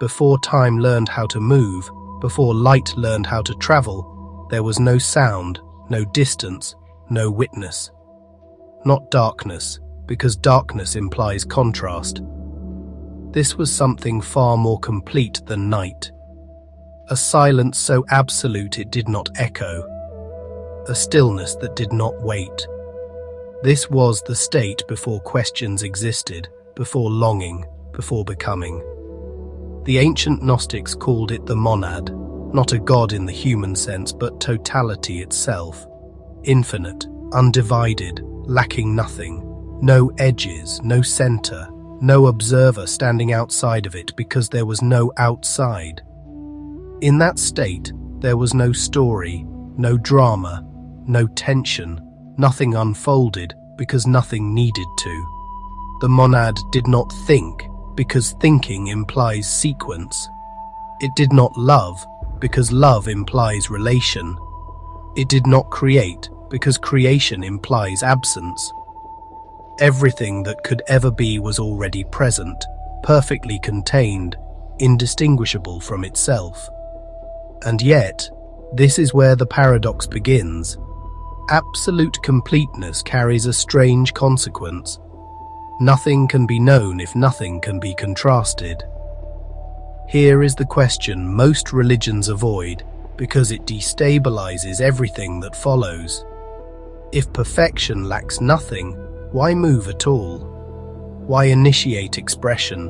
Before time learned how to move, before light learned how to travel, there was no sound, no distance, no witness. Not darkness, because darkness implies contrast. This was something far more complete than night. A silence so absolute it did not echo. A stillness that did not wait. This was the state before questions existed, before longing, before becoming. The ancient Gnostics called it the monad, not a god in the human sense, but totality itself. Infinite, undivided, lacking nothing. No edges, no center, no observer standing outside of it because there was no outside. In that state, there was no story, no drama, no tension, nothing unfolded because nothing needed to. The monad did not think because thinking implies sequence. It did not love because love implies relation. It did not create because creation implies absence. Everything that could ever be was already present, perfectly contained, indistinguishable from itself. And yet, this is where the paradox begins. Absolute completeness carries a strange consequence. Nothing can be known if nothing can be contrasted. Here is the question most religions avoid because it destabilizes everything that follows. If perfection lacks nothing, why move at all? Why initiate expression?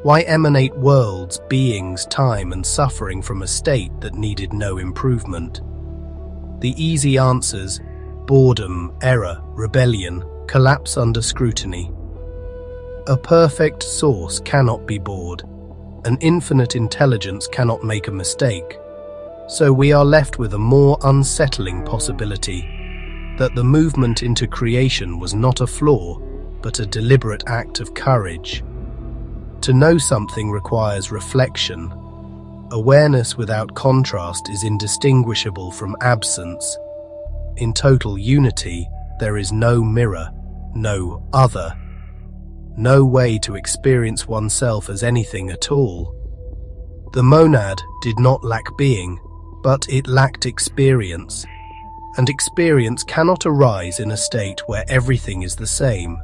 Why emanate worlds, beings, time, and suffering from a state that needed no improvement? The easy answers: boredom, error, rebellion, collapse under scrutiny. A perfect source cannot be bored. An infinite intelligence cannot make a mistake. So we are left with a more unsettling possibility, that the movement into creation was not a flaw, but a deliberate act of courage. To know something requires reflection. Awareness without contrast is indistinguishable from absence. In total unity, there is no mirror, no other, no way to experience oneself as anything at all. The monad did not lack being, but it lacked experience. And experience cannot arise in a state where everything is the same.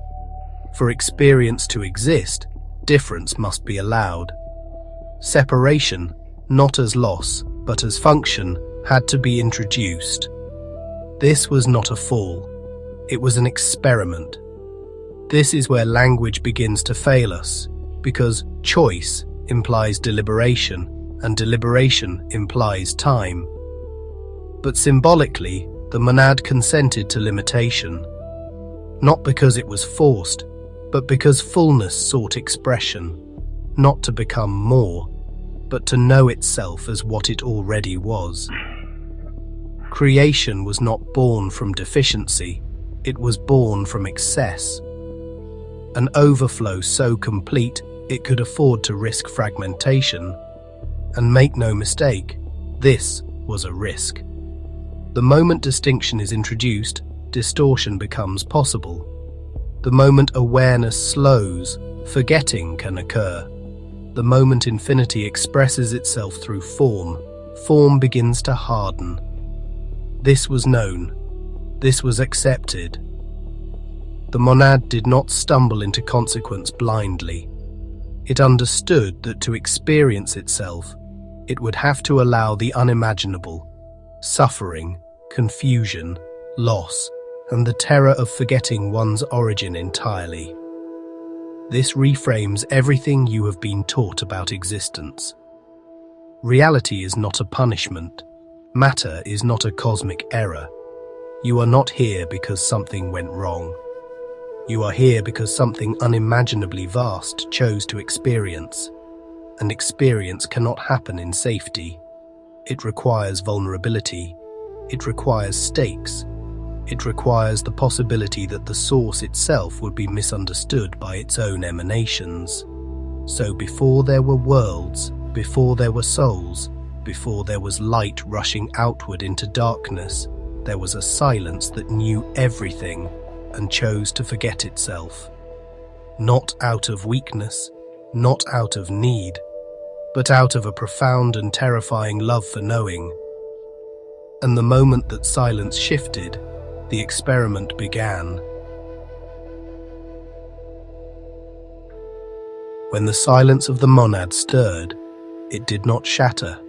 For experience to exist, difference must be allowed. Separation, not as loss, but as function, had to be introduced. This was not a fall. It was an experiment. This is where language begins to fail us, because choice implies deliberation, and deliberation implies time. But symbolically, the monad consented to limitation, not because it was forced, but because fullness sought expression, not to become more, but to know itself as what it already was. Creation was not born from deficiency, it was born from excess. An overflow so complete it could afford to risk fragmentation. And make no mistake, this was a risk. The moment distinction is introduced, distortion becomes possible. The moment awareness slows, forgetting can occur. The moment infinity expresses itself through form, form begins to harden. This was known. This was accepted. The monad did not stumble into consequence blindly. It understood that to experience itself, it would have to allow the unimaginable, suffering, confusion, loss, and the terror of forgetting one's origin entirely. This reframes everything you have been taught about existence. Reality is not a punishment. Matter is not a cosmic error. You are not here because something went wrong. You are here because something unimaginably vast chose to experience. And experience cannot happen in safety. It requires vulnerability. It requires stakes. It requires the possibility that the source itself would be misunderstood by its own emanations. So before there were worlds, before there were souls, before there was light rushing outward into darkness, there was a silence that knew everything and chose to forget itself. Not out of weakness, not out of need, but out of a profound and terrifying love for knowing. And the moment that silence shifted, the experiment began. When the silence of the monad stirred, it did not shatter.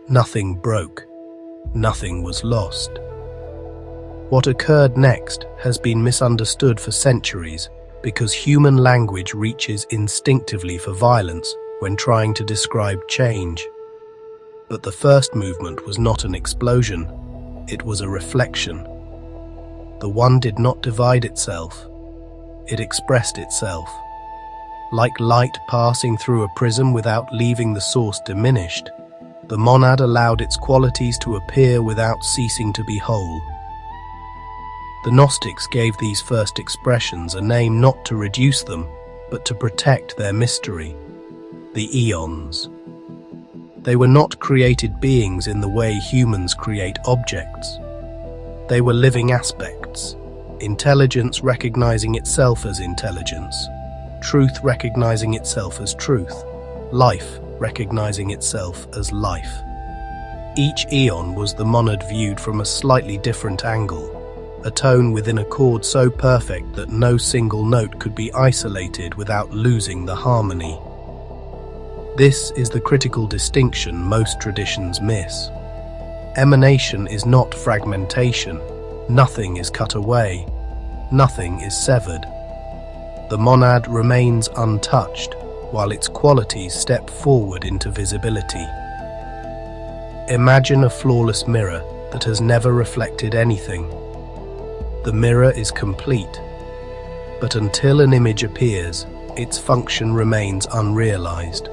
Nothing broke. Nothing was lost. What occurred next has been misunderstood for centuries because human language reaches instinctively for violence when trying to describe change. But the first movement was not an explosion, it was a reflection. The one did not divide itself, it expressed itself. Like light passing through a prism without leaving the source diminished, the monad allowed its qualities to appear without ceasing to be whole. The Gnostics gave these first expressions a name not to reduce them, but to protect their mystery, the eons. They were not created beings in the way humans create objects. They were living aspects, intelligence recognizing itself as intelligence, truth recognizing itself as truth, life recognizing itself as life. Each eon was the monad viewed from a slightly different angle, a tone within a chord so perfect that no single note could be isolated without losing the harmony. This is the critical distinction most traditions miss. Emanation is not fragmentation. Nothing is cut away. Nothing is severed. The monad remains untouched, while its qualities step forward into visibility. Imagine a flawless mirror that has never reflected anything. The mirror is complete, but until an image appears, its function remains unrealized.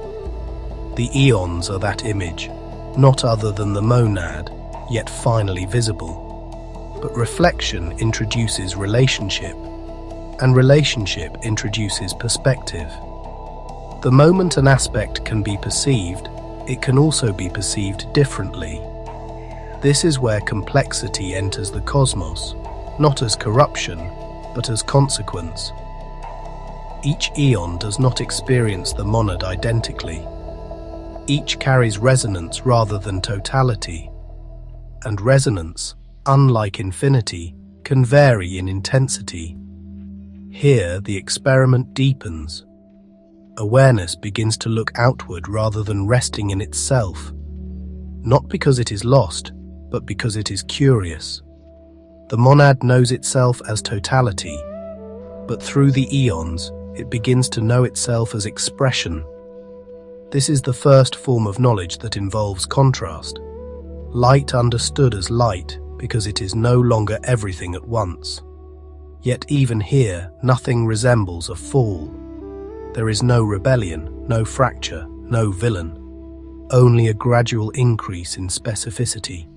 The eons are that image, not other than the monad, yet finally visible. But reflection introduces relationship, and relationship introduces perspective. The moment an aspect can be perceived, it can also be perceived differently. This is where complexity enters the cosmos, not as corruption, but as consequence. Each eon does not experience the monad identically. Each carries resonance rather than totality, and resonance, unlike infinity, can vary in intensity. Here, the experiment deepens. Awareness begins to look outward rather than resting in itself, not because it is lost, but because it is curious. The monad knows itself as totality, but through the eons, it begins to know itself as expression. This is the first form of knowledge that involves contrast. Light understood as light because it is no longer everything at once. Yet even here, nothing resembles a fall. There is no rebellion, no fracture, no villain, only a gradual increase in specificity.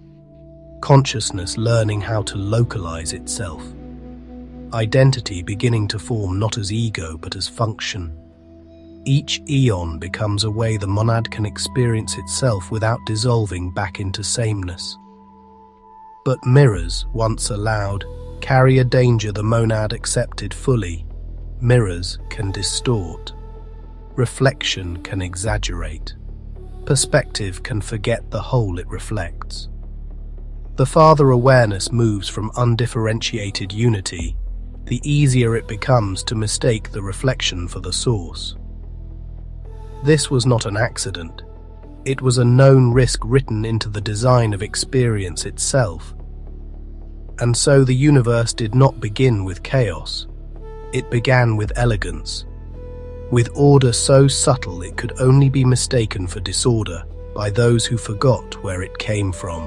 Consciousness learning how to localize itself. Identity beginning to form not as ego but as function. Each eon becomes a way the monad can experience itself without dissolving back into sameness. But mirrors, once allowed, carry a danger the monad accepted fully. Mirrors can distort. Reflection can exaggerate. Perspective can forget the whole it reflects. The farther awareness moves from undifferentiated unity, the easier it becomes to mistake the reflection for the source. This was not an accident. It was a known risk written into the design of experience itself. And so the universe did not begin with chaos. It began with elegance, with order so subtle it could only be mistaken for disorder by those who forgot where it came from.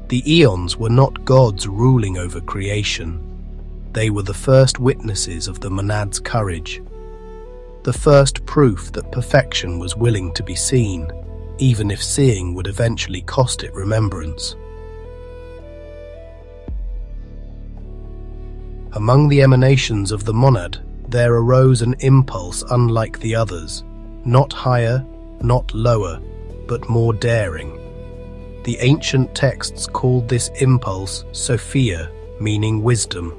The eons were not gods ruling over creation. They were the first witnesses of the monad's courage, the first proof that perfection was willing to be seen, even if seeing would eventually cost it remembrance. Among the emanations of the monad, there arose an impulse unlike the others, not higher, not lower, but more daring. The ancient texts called this impulse Sophia, meaning wisdom.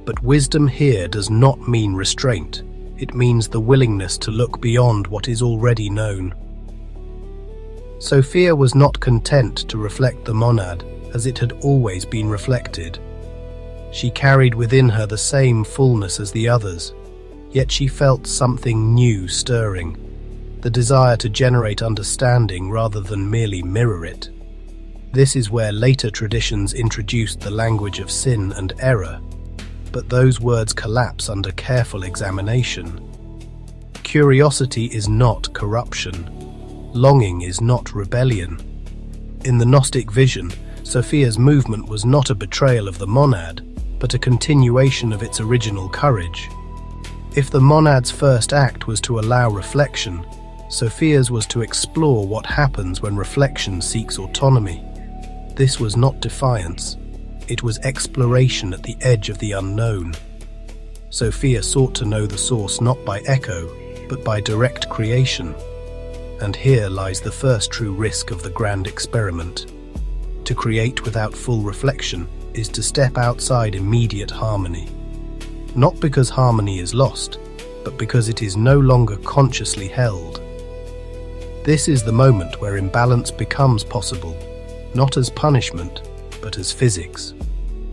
But wisdom here does not mean restraint, It means the willingness to look beyond what is already known. Sophia was not content to reflect the monad as it had always been reflected. She carried within her the same fullness as the others, yet she felt something new stirring, the desire to generate understanding rather than merely mirror it. This is where later traditions introduced the language of sin and error, but those words collapse under careful examination. Curiosity is not corruption. Longing is not rebellion. In the Gnostic vision, Sophia's movement was not a betrayal of the monad, but a continuation of its original courage. If the monad's first act was to allow reflection, Sophia's was to explore what happens when reflection seeks autonomy. This was not defiance. It was exploration at the edge of the unknown. Sophia sought to know the source not by echo, but by direct creation. And here lies the first true risk of the grand experiment. To create without full reflection is to step outside immediate harmony. Not because harmony is lost, but because it is no longer consciously held. This is the moment where imbalance becomes possible, not as punishment, but as physics.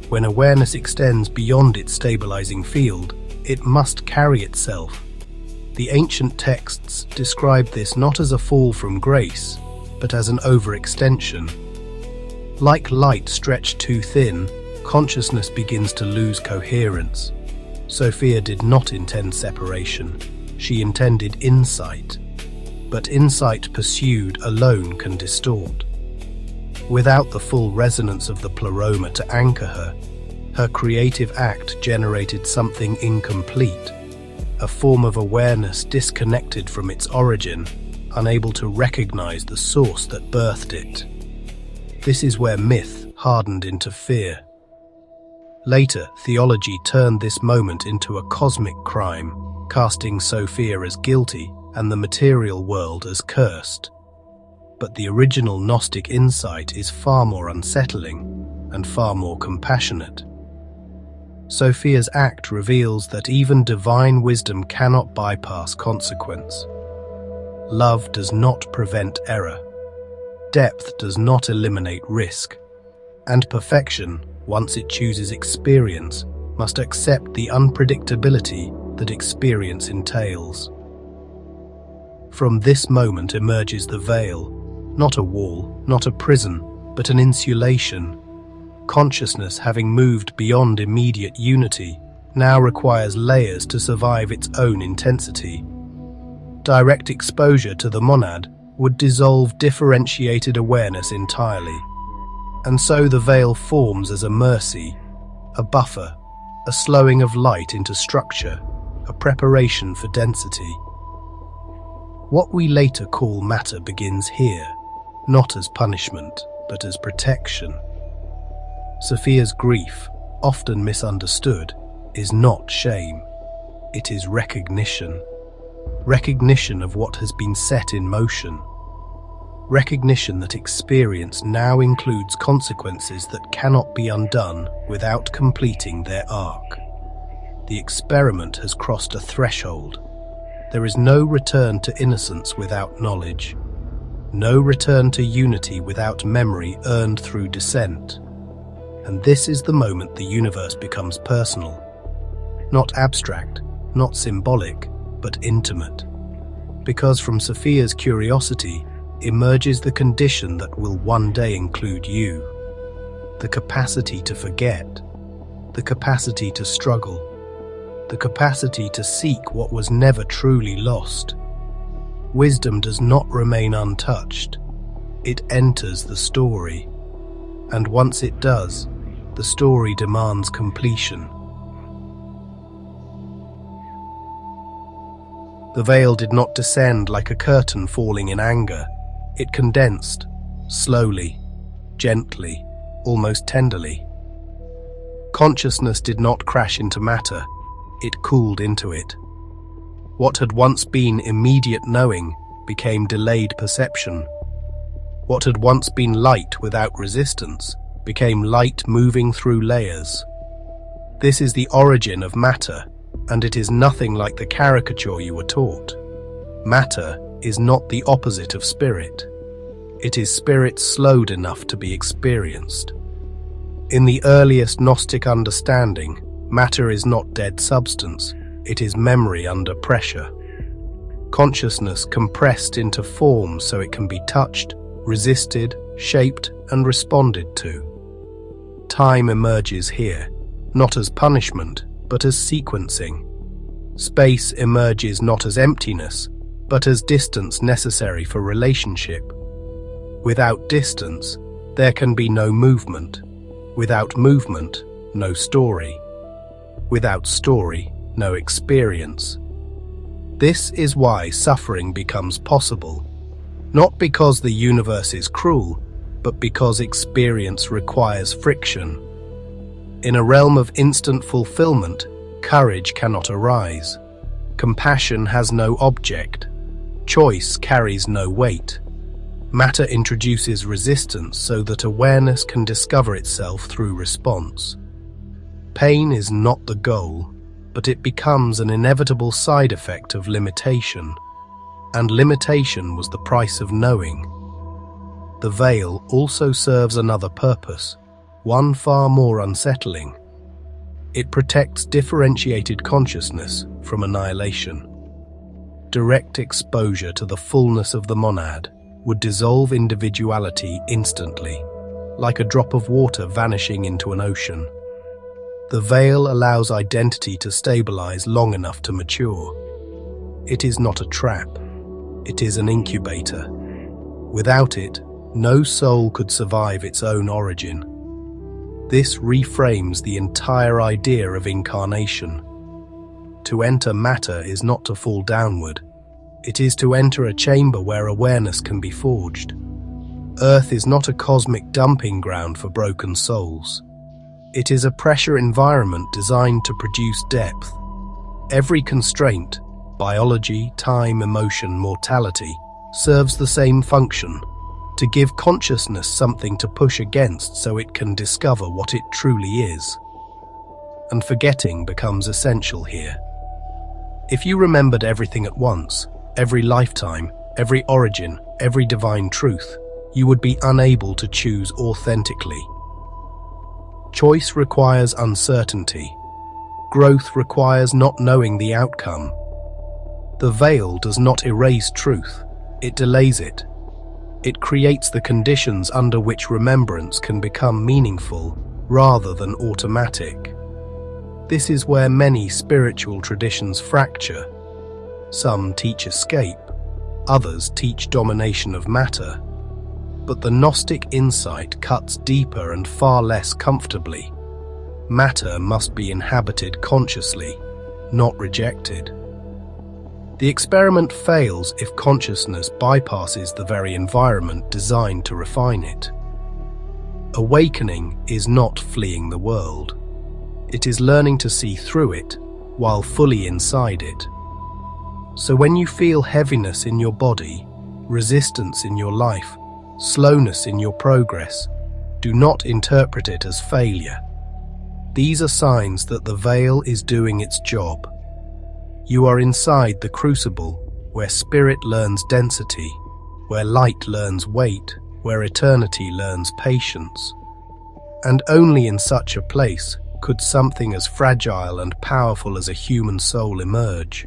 When awareness extends beyond its stabilizing field, it must carry itself. The ancient texts describe this not as a fall from grace, but as an overextension. Like light stretched too thin, consciousness begins to lose coherence. Sophia did not intend separation. She intended insight. But insight pursued alone can distort. Without the full resonance of the pleroma to anchor her, her creative act generated something incomplete. A form of awareness disconnected from its origin, unable to recognize the source that birthed it. This is where myth hardened into fear. Later, theology turned this moment into a cosmic crime, casting Sophia as guilty and the material world as cursed. But the original Gnostic insight is far more unsettling and far more compassionate. Sophia's act reveals that even divine wisdom cannot bypass consequence. Love does not prevent error. Depth does not eliminate risk. And perfection, once it chooses experience, must accept the unpredictability that experience entails. From this moment emerges the veil, not a wall, not a prison, but an insulation. Consciousness, having moved beyond immediate unity, now requires layers to survive its own intensity. Direct exposure to the monad would dissolve differentiated awareness entirely. And so the veil forms as a mercy, a buffer, a slowing of light into structure, a preparation for density. What we later call matter begins here, not as punishment, but as protection. Sophia's grief, often misunderstood, is not shame. It is recognition. Recognition of what has been set in motion. Recognition that experience now includes consequences that cannot be undone without completing their arc. The experiment has crossed a threshold. There is no return to innocence without knowledge. No return to unity without memory earned through descent. And this is the moment the universe becomes personal. Not abstract, not symbolic, but intimate. Because from Sophia's curiosity emerges the condition that will one day include you. The capacity to forget, the capacity to struggle, the capacity to seek what was never truly lost. Wisdom does not remain untouched. It enters the story. And once it does, the story demands completion. The veil did not descend like a curtain falling in anger. It condensed, slowly, gently, almost tenderly. Consciousness did not crash into matter. It cooled into it. What had once been immediate knowing became delayed perception. What had once been light without resistance became light moving through layers. This is the origin of matter, and it is nothing like the caricature you were taught. Matter is not the opposite of spirit. It is spirit slowed enough to be experienced. In the earliest Gnostic understanding, matter is not dead substance, it is memory under pressure. Consciousness compressed into form so it can be touched, resisted, shaped, and responded to. Time emerges here, not as punishment, but as sequencing. Space emerges not as emptiness, but as distance necessary for relationship. Without distance, there can be no movement. Without movement, no story. Without story, no experience. This is why suffering becomes possible, not because the universe is cruel, but because experience requires friction. In a realm of instant fulfillment, courage cannot arise. Compassion has no object. Choice carries no weight. Matter introduces resistance so that awareness can discover itself through response. Pain is not the goal, but it becomes an inevitable side effect of limitation. And limitation was the price of knowing. The veil also serves another purpose, one far more unsettling. It protects differentiated consciousness from annihilation. Direct exposure to the fullness of the monad would dissolve individuality instantly, like a drop of water vanishing into an ocean. The veil allows identity to stabilize long enough to mature. It is not a trap. It is an incubator. Without it, no soul could survive its own origin. This reframes the entire idea of incarnation. To enter matter is not to fall downward. It is to enter a chamber where awareness can be forged. Earth is not a cosmic dumping ground for broken souls. It is a pressure environment designed to produce depth. Every constraint, biology, time, emotion, mortality, serves the same function, to give consciousness something to push against so it can discover what it truly is. And forgetting becomes essential here. If you remembered everything at once, every lifetime, every origin, every divine truth, you would be unable to choose authentically. Choice requires uncertainty. Growth requires not knowing the outcome. The veil does not erase truth, it delays it. It creates the conditions under which remembrance can become meaningful rather than automatic. This is where many spiritual traditions fracture. Some teach escape, others teach domination of matter. But the Gnostic insight cuts deeper and far less comfortably. Matter must be inhabited consciously, not rejected. The experiment fails if consciousness bypasses the very environment designed to refine it. Awakening is not fleeing the world. It is learning to see through it while fully inside it. So when you feel heaviness in your body, resistance in your life, slowness in your progress, do not interpret it as failure. These are signs that the veil is doing its job. You are inside the crucible where spirit learns density, where light learns weight, where eternity learns patience. And only in such a place could something as fragile and powerful as a human soul emerge,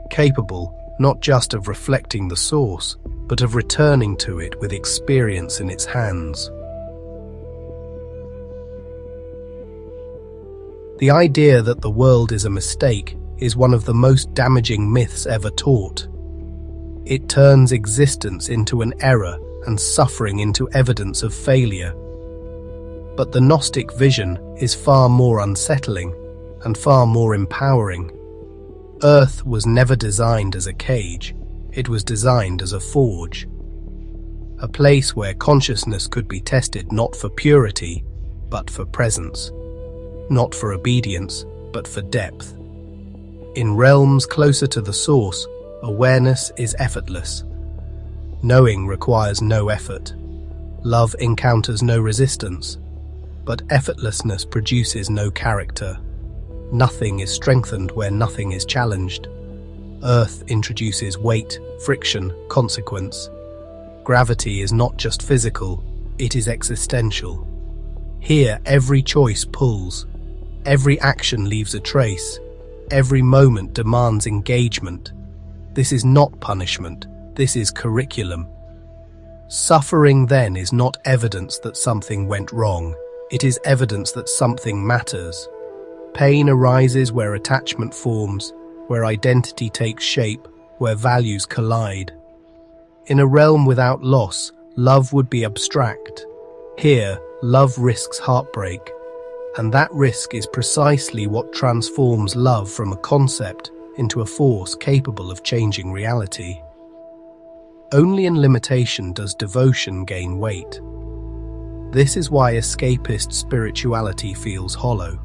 capable not just of reflecting the source, but of returning to it with experience in its hands. The idea that the world is a mistake is one of the most damaging myths ever taught. It turns existence into an error and suffering into evidence of failure. But the Gnostic vision is far more unsettling and far more empowering. Earth was never designed as a cage, it was designed as a forge. A place where consciousness could be tested not for purity, but for presence. Not for obedience, but for depth. In realms closer to the source, awareness is effortless. Knowing requires no effort. Love encounters no resistance. But effortlessness produces no character. Nothing is strengthened where nothing is challenged. Earth introduces weight, friction, consequence. Gravity is not just physical, it is existential. Here, every choice pulls. Every action leaves a trace. Every moment demands engagement. This is not punishment, this is curriculum. Suffering then is not evidence that something went wrong. It is evidence that something matters. Pain arises where attachment forms, where identity takes shape, where values collide. In a realm without loss, love would be abstract. Here, love risks heartbreak, and that risk is precisely what transforms love from a concept into a force capable of changing reality. Only in limitation does devotion gain weight. This is why escapist spirituality feels hollow.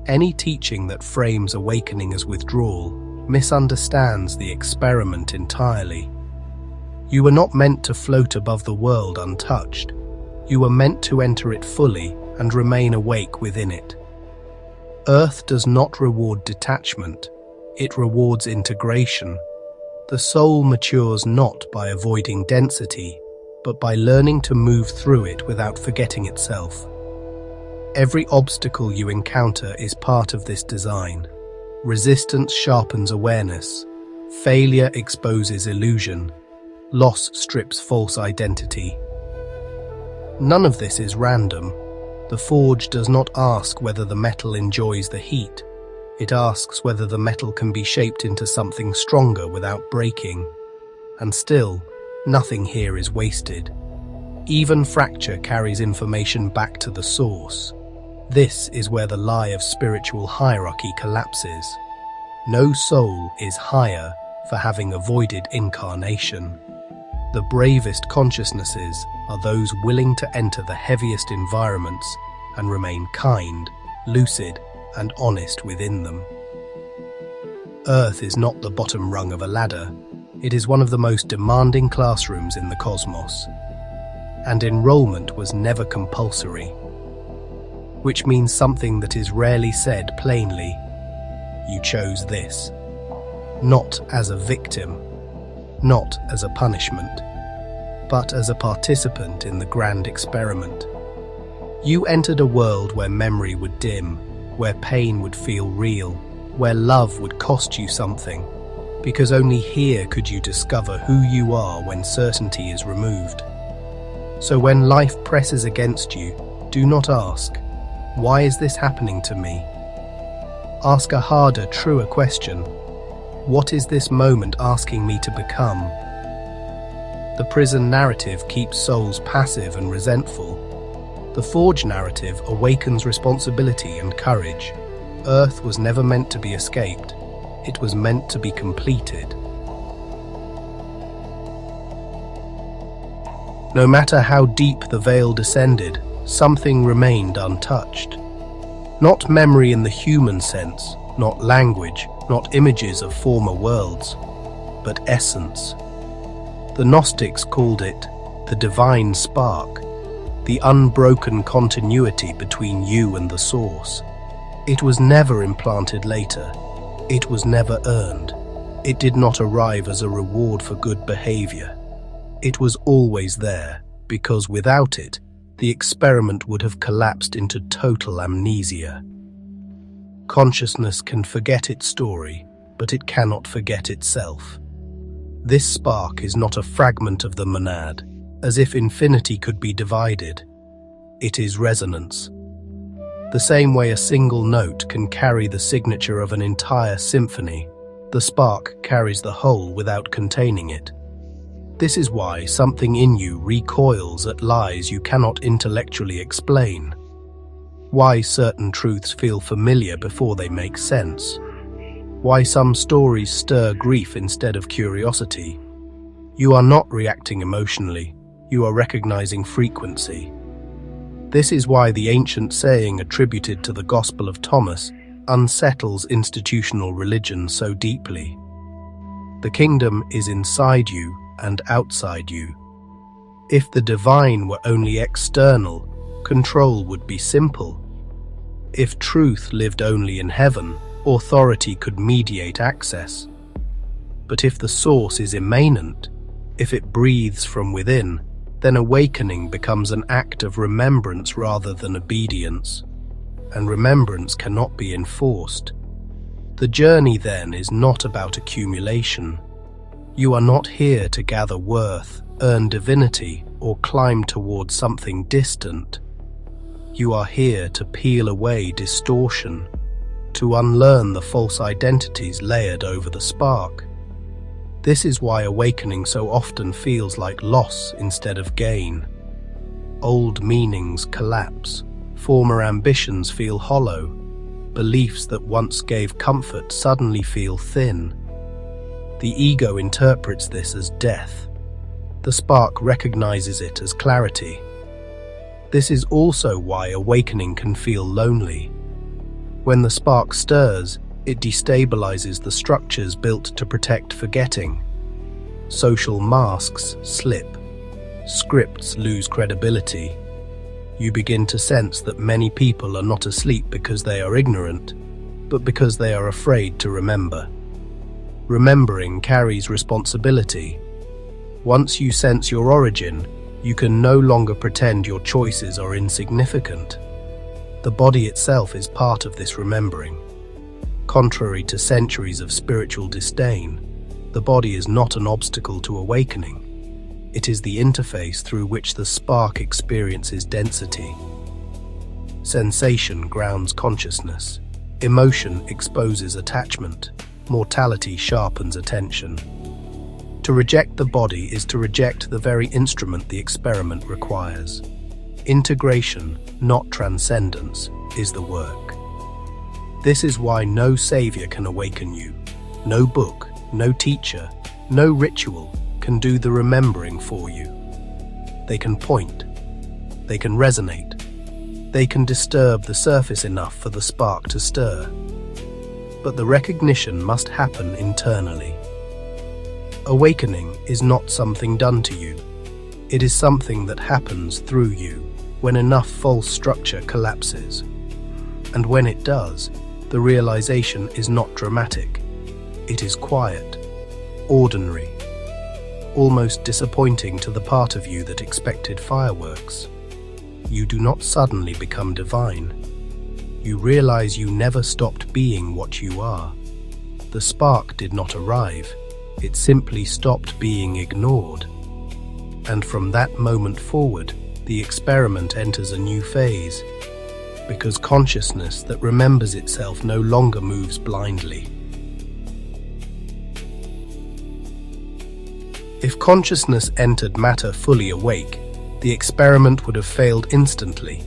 Any teaching that frames awakening as withdrawal misunderstands the experiment entirely. You were not meant to float above the world untouched. You were meant to enter it fully and remain awake within it. Earth does not reward detachment, it rewards integration. The soul matures not by avoiding density, but by learning to move through it without forgetting itself. Every obstacle you encounter is part of this design. Resistance sharpens awareness. Failure exposes illusion. Loss strips false identity. None of this is random. The forge does not ask whether the metal enjoys the heat. It asks whether the metal can be shaped into something stronger without breaking. And still, nothing here is wasted. Even fracture carries information back to the source. This is where the lie of spiritual hierarchy collapses. No soul is higher for having avoided incarnation. The bravest consciousnesses are those willing to enter the heaviest environments and remain kind, lucid, and honest within them. Earth is not the bottom rung of a ladder. It is one of the most demanding classrooms in the cosmos. And enrollment was never compulsory, which means something that is rarely said plainly. You chose this. Not as a victim, not as a punishment, but as a participant in the grand experiment. You entered a world where memory would dim, where pain would feel real, where love would cost you something, because only here could you discover who you are when certainty is removed. So when life presses against you, do not ask, "Why is this happening to me?" Ask a harder, truer question. What is this moment asking me to become? The prison narrative keeps souls passive and resentful. The forge narrative awakens responsibility and courage. Earth was never meant to be escaped. It was meant to be completed. No matter how deep the veil descended, something remained untouched. Not memory in the human sense, not language, not images of former worlds, but essence. The Gnostics called it the divine spark, the unbroken continuity between you and the source. It was never implanted later. It was never earned. It did not arrive as a reward for good behavior. It was always there, because without it, the experiment would have collapsed into total amnesia. Consciousness can forget its story, but it cannot forget itself. This spark is not a fragment of the monad, as if infinity could be divided. It is resonance. The same way a single note can carry the signature of an entire symphony, the spark carries the whole without containing it. This is why something in you recoils at lies you cannot intellectually explain. Why certain truths feel familiar before they make sense. Why some stories stir grief instead of curiosity. You are not reacting emotionally, you are recognizing frequency. This is why the ancient saying attributed to the Gospel of Thomas unsettles institutional religion so deeply. The kingdom is inside you and outside you. If the divine were only external, control would be simple. If truth lived only in heaven, authority could mediate access. But if the source is immanent, if it breathes from within, then awakening becomes an act of remembrance rather than obedience. And remembrance cannot be enforced. The journey then is not about accumulation. You are not here to gather worth, earn divinity, or climb towards something distant. You are here to peel away distortion, to unlearn the false identities layered over the spark. This is why awakening so often feels like loss instead of gain. Old meanings collapse, former ambitions feel hollow, beliefs that once gave comfort suddenly feel thin. The ego interprets this as death. The spark recognizes it as clarity. This is also why awakening can feel lonely. When the spark stirs, it destabilizes the structures built to protect forgetting. Social masks slip. Scripts lose credibility. You begin to sense that many people are not asleep because they are ignorant, but because they are afraid to remember. Remembering carries responsibility. Once you sense your origin, you can no longer pretend your choices are insignificant. The body itself is part of this remembering. Contrary to centuries of spiritual disdain, the body is not an obstacle to awakening. It is the interface through which the spark experiences density. Sensation grounds consciousness. Emotion exposes attachment. Mortality sharpens attention. To reject the body is to reject the very instrument the experiment requires. Integration, not transcendence, is the work. This is why no savior can awaken you. No book, no teacher, no ritual can do the remembering for you. They can point. They can resonate. They can disturb the surface enough for the spark to stir. But the recognition must happen internally. Awakening is not something done to you. It is something that happens through you when enough false structure collapses. And when it does, the realization is not dramatic. It is quiet, ordinary, almost disappointing to the part of you that expected fireworks. You do not suddenly become divine. You realize you never stopped being what you are. The spark did not arrive. It simply stopped being ignored. And from that moment forward, the experiment enters a new phase, because consciousness that remembers itself no longer moves blindly. If consciousness entered matter fully awake, the experiment would have failed instantly.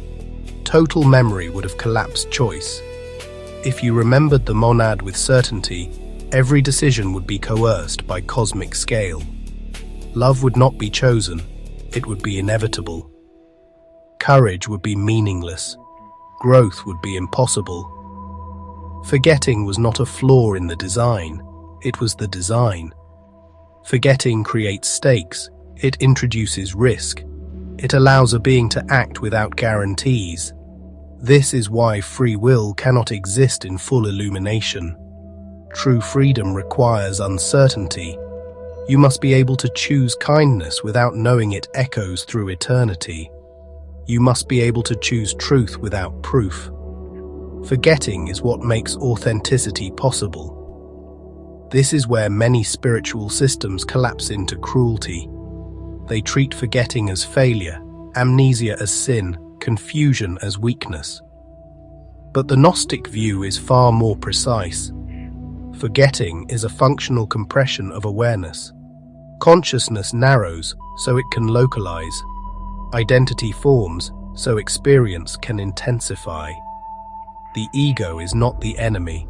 Total memory would have collapsed choice. If you remembered the monad with certainty, every decision would be coerced by cosmic scale. Love would not be chosen, it would be inevitable. Courage would be meaningless. Growth would be impossible. Forgetting was not a flaw in the design, it was the design. Forgetting creates stakes, it introduces risk. It allows a being to act without guarantees. This is why free will cannot exist in full illumination. True freedom requires uncertainty. You must be able to choose kindness without knowing it echoes through eternity. You must be able to choose truth without proof. Forgetting is what makes authenticity possible. This is where many spiritual systems collapse into cruelty. They treat forgetting as failure, amnesia as sin, confusion as weakness. But the Gnostic view is far more precise. Forgetting is a functional compression of awareness. Consciousness narrows so it can localize. Identity forms so experience can intensify. The ego is not the enemy.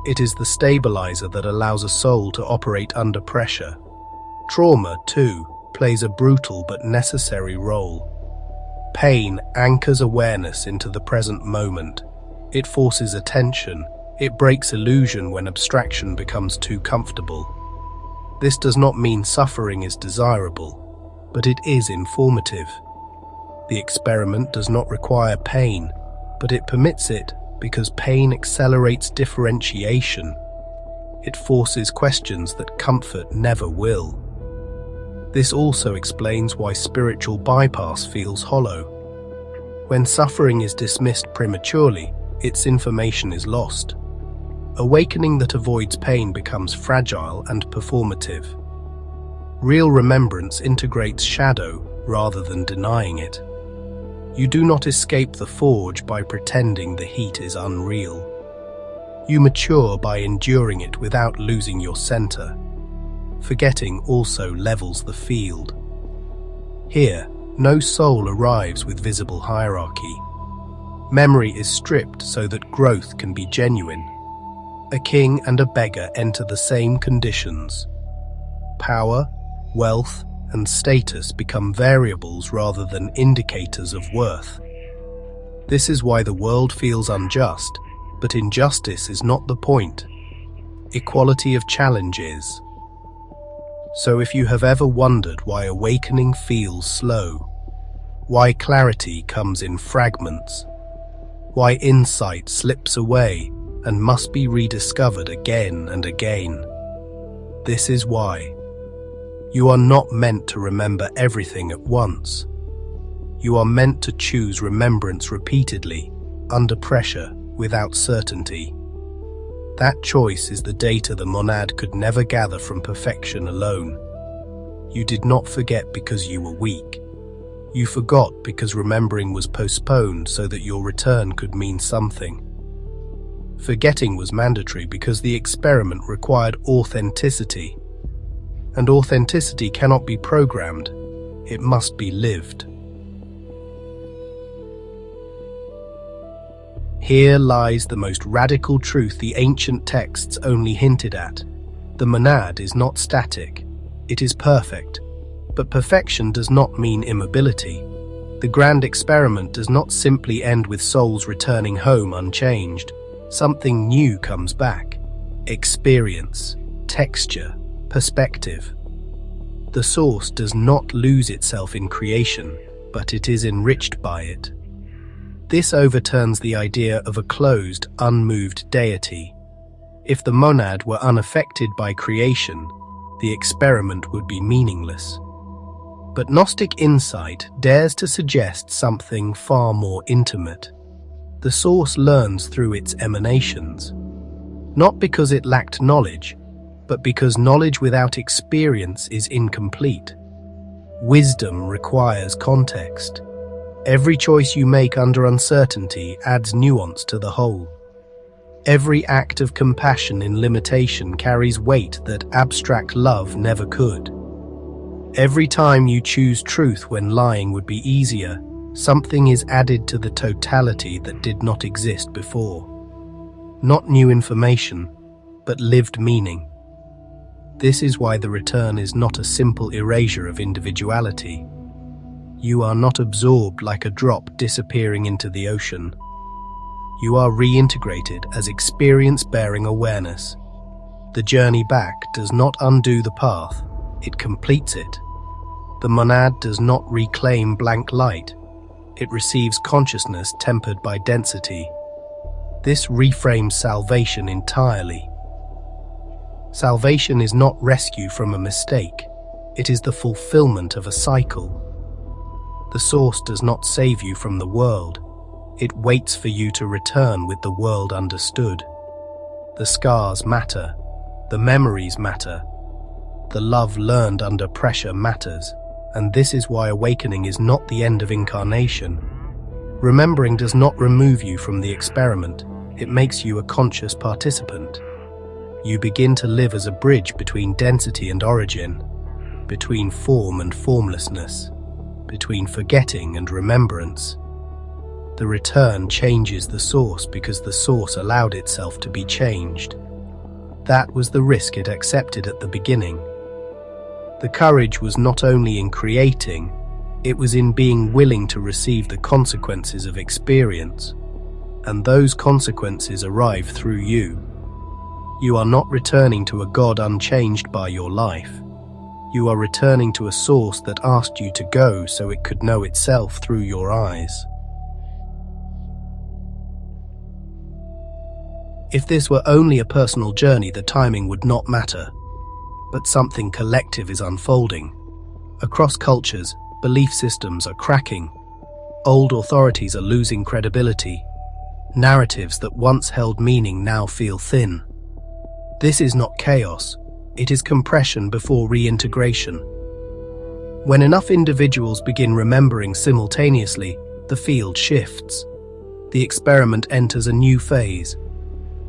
It is the stabilizer that allows a soul to operate under pressure. Trauma, too, plays a brutal but necessary role. Pain anchors awareness into the present moment. It forces attention. It breaks illusion when abstraction becomes too comfortable. This does not mean suffering is desirable, but it is informative. The experiment does not require pain, but it permits it, because pain accelerates differentiation. It forces questions that comfort never will. This also explains why spiritual bypass feels hollow. When suffering is dismissed prematurely, its information is lost. Awakening that avoids pain becomes fragile and performative. Real remembrance integrates shadow rather than denying it. You do not escape the forge by pretending the heat is unreal. You mature by enduring it without losing your center. Forgetting also levels the field. Here, no soul arrives with visible hierarchy. Memory is stripped so that growth can be genuine. A king and a beggar enter the same conditions. Power, wealth, and status become variables rather than indicators of worth. This is why the world feels unjust, but injustice is not the point. Equality of challenge is. So if you have ever wondered why awakening feels slow, why clarity comes in fragments, why insight slips away and must be rediscovered again and again, this is why. You are not meant to remember everything at once. You are meant to choose remembrance repeatedly, under pressure, without certainty. That choice is the data the monad could never gather from perfection alone. You did not forget because you were weak. You forgot because remembering was postponed so that your return could mean something. Forgetting was mandatory because the experiment required authenticity. And authenticity cannot be programmed, it must be lived. Here lies the most radical truth the ancient texts only hinted at. The monad is not static, it is perfect. But perfection does not mean immobility. The grand experiment does not simply end with souls returning home unchanged. Something new comes back. Experience, texture, perspective. The source does not lose itself in creation, but it is enriched by it. This overturns the idea of a closed, unmoved deity. If the monad were unaffected by creation, the experiment would be meaningless. But Gnostic insight dares to suggest something far more intimate. The source learns through its emanations, not because it lacked knowledge, but because knowledge without experience is incomplete. Wisdom requires context. Every choice you make under uncertainty adds nuance to the whole. Every act of compassion in limitation carries weight that abstract love never could. Every time you choose truth when lying would be easier, something is added to the totality that did not exist before. Not new information, but lived meaning. This is why the return is not a simple erasure of individuality. You are not absorbed like a drop disappearing into the ocean. You are reintegrated as experience-bearing awareness. The journey back does not undo the path, it completes it. The monad does not reclaim blank light, it receives consciousness tempered by density. This reframes salvation entirely. Salvation is not rescue from a mistake, it is the fulfillment of a cycle. The source does not save you from the world, it waits for you to return with the world understood. The scars matter, the memories matter, the love learned under pressure matters, and this is why awakening is not the end of incarnation. Remembering does not remove you from the experiment, it makes you a conscious participant. You begin to live as a bridge between density and origin, between form and formlessness, between forgetting and remembrance. The return changes the source because the source allowed itself to be changed. That was the risk it accepted at the beginning. The courage was not only in creating, it was in being willing to receive the consequences of experience. And those consequences arrive through you. You are not returning to a God unchanged by your life. You are returning to a source that asked you to go so it could know itself through your eyes. If this were only a personal journey, the timing would not matter. But something collective is unfolding. Across cultures, belief systems are cracking. Old authorities are losing credibility. Narratives that once held meaning now feel thin. This is not chaos. It is compression before reintegration. When enough individuals begin remembering simultaneously, the field shifts. The experiment enters a new phase.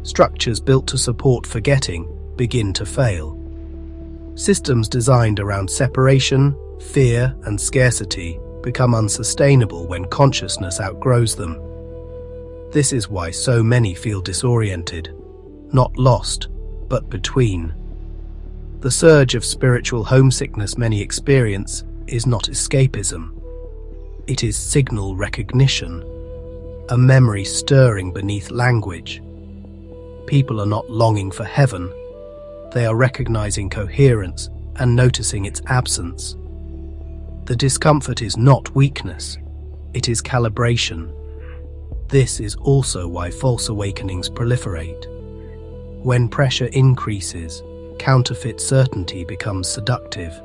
Structures built to support forgetting begin to fail. Systems designed around separation, fear, and scarcity become unsustainable when consciousness outgrows them. This is why so many feel disoriented, not lost, but between. The surge of spiritual homesickness many experience is not escapism. It is signal recognition, a memory stirring beneath language. People are not longing for heaven. They are recognizing coherence and noticing its absence. The discomfort is not weakness. It is calibration. This is also why false awakenings proliferate. When pressure increases, counterfeit certainty becomes seductive.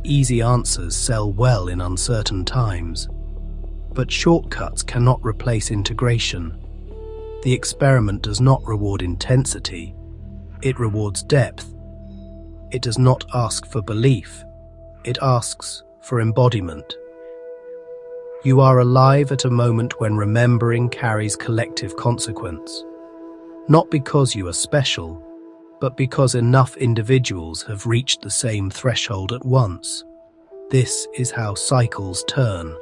Easy answers sell well in uncertain times. But shortcuts cannot replace integration. The experiment does not reward intensity. It rewards depth. It does not ask for belief. It asks for embodiment. You are alive at a moment when remembering carries collective consequence. Not because you are special, but because enough individuals have reached the same threshold at once. This is how cycles turn.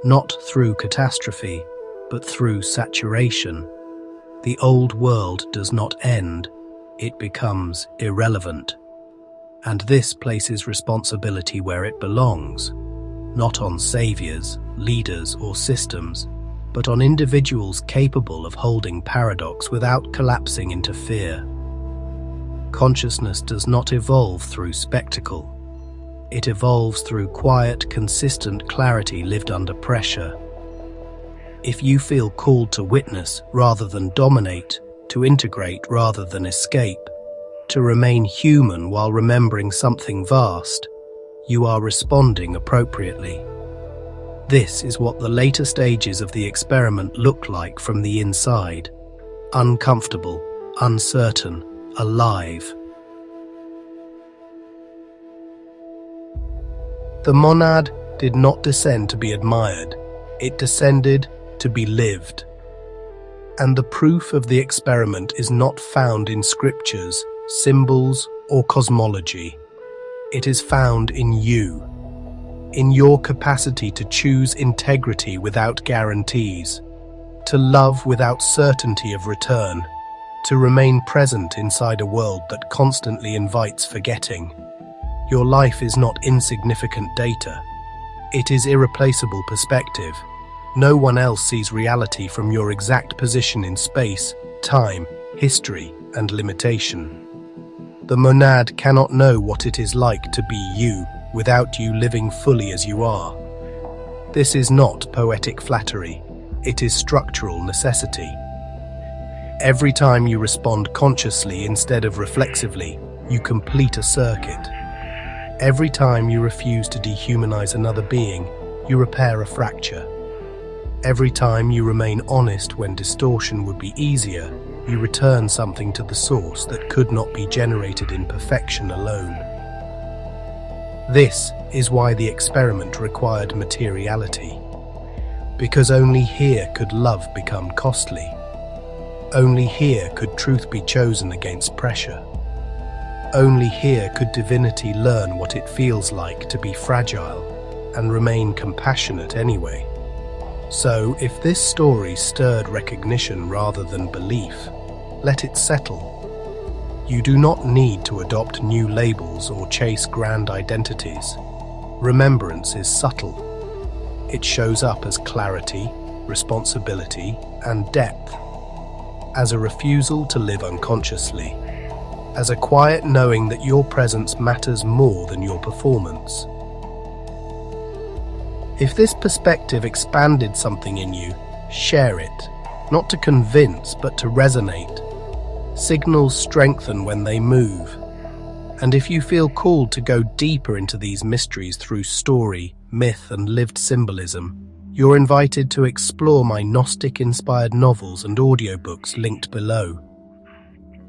Not through catastrophe, but through saturation. The old world does not end, it becomes irrelevant. And this places responsibility where it belongs, not on saviors, leaders, or systems, but on individuals capable of holding paradox without collapsing into fear. Consciousness does not evolve through spectacle. It evolves through quiet, consistent clarity lived under pressure. If you feel called to witness rather than dominate, to integrate rather than escape, to remain human while remembering something vast, you are responding appropriately. This is what the later stages of the experiment look like from the inside: uncomfortable, uncertain, alive. The monad did not descend to be admired, it descended to be lived. And the proof of the experiment is not found in scriptures, symbols, or cosmology. It is found in you, in your capacity to choose integrity without guarantees, to love without certainty of return, to remain present inside a world that constantly invites forgetting. Your life is not insignificant data. It is irreplaceable perspective. No one else sees reality from your exact position in space, time, history, and limitation. The monad cannot know what it is like to be you without you living fully as you are. This is not poetic flattery. It is structural necessity. Every time you respond consciously instead of reflexively, you complete a circuit. Every time you refuse to dehumanize another being, you repair a fracture. Every time you remain honest when distortion would be easier, you return something to the source that could not be generated in perfection alone. This is why the experiment required materiality. Because only here could love become costly. Only here could truth be chosen against pressure. Only here could divinity learn what it feels like to be fragile and remain compassionate anyway. So, if this story stirred recognition rather than belief, let it settle. You do not need to adopt new labels or chase grand identities. Remembrance is subtle. It shows up as clarity, responsibility, and depth, as a refusal to live unconsciously, as a quiet knowing that your presence matters more than your performance. If this perspective expanded something in you, share it. not to convince but to resonate. Signals strengthen when they move. And if you feel called to go deeper into these mysteries through story, myth, and lived symbolism, you're invited to explore my Gnostic-inspired novels and audiobooks linked below.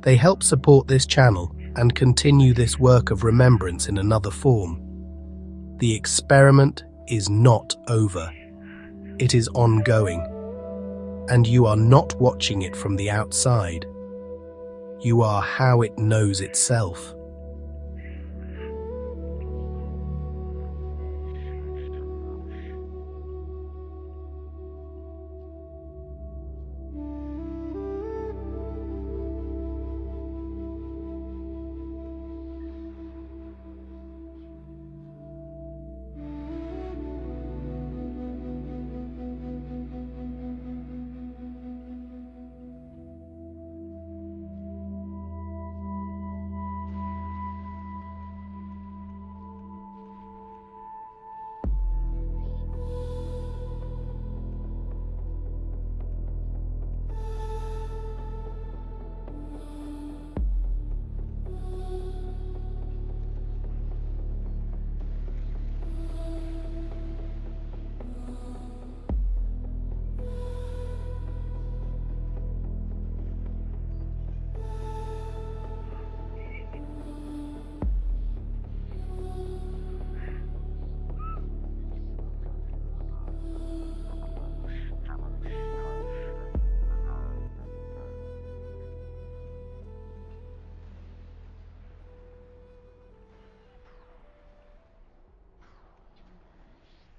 They help support this channel and continue this work of remembrance in another form. The experiment is not over. It is ongoing. And you are not watching it from the outside. You are how it knows itself.